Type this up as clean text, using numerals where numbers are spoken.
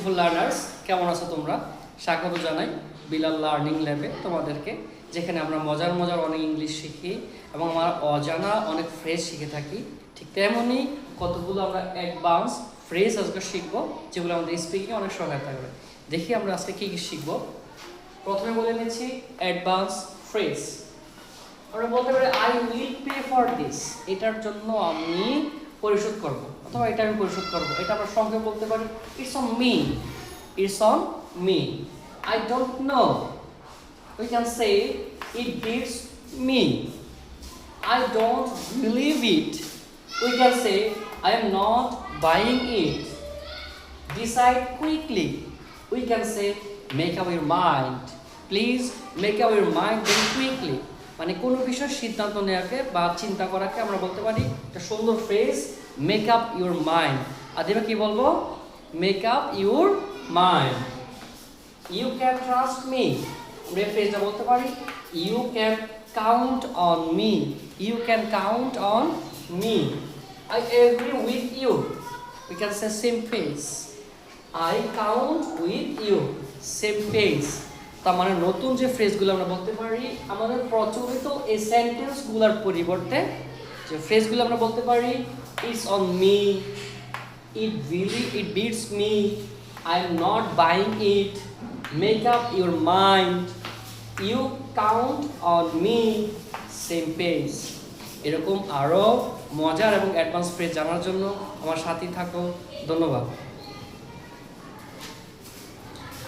Beautiful learners, কেমন আছো তোমরা? স্বাগত জানাই বিলাল লার্নিং ল্যাবে তোমাদেরকে, যেখানে আমরা মজার মজার অনেক ইংলিশ শিখি এবং আমরা অজানা অনেক ফ্রেজ শিখে থাকি। ঠিক তেমনই কতগুলো আমরা অ্যাডভান্স ফ্রেজ আজকে শিখবো, যেগুলো আমাদের স্পিকিংয়ে অনেক সহায়তা করবে। দেখি আমরা আজকে কী কী শিখবো। প্রথমে বলে নিচ্ছি অ্যাডভান্স ফ্রেজ। আমরা বলতে পারি I will pay for this, এটার জন্য আমি পরিশোধ করব, অথবা এটা আমি পরিশোধ করব। এটা আমরা সংক্ষেপে বলতে পারি it's on me, it's on me. I don't know, we can say it beats me. I don't believe it, we can say I am not buying it. Decide quickly, we can say make up your mind. Please make up your mind very quickly. মানে কোনো বিষয় সিদ্ধান্ত নেওয়াকে বা চিন্তা করাকে আমরা বলতে পারি একটা সুন্দর phrase, make up your mind. আর দেবে কি বলবো? Make up your mind. You can trust me, আমরা এই ফ্রেজটা বলতে পারি you can count on me, you can count on me. I agree with you, we can say same phrase. I count with you, same phrase. তার মানে নতুন যে ফ্রেজগুলো আমরা বলতে পারি, আমাদের প্রচলিত এই সেন্টেন্সগুলোর পরিবর্তে যে ফ্রেজগুলো আমরা বলতে পারি it's on me, it beats me, I am not buying it, make up your mind, you count on me, same page. এরকম আরও মজার এবং অ্যাডভান্স ফ্রেজ জানার জন্য আমার সাথেই থাকো। ধন্যবাদ।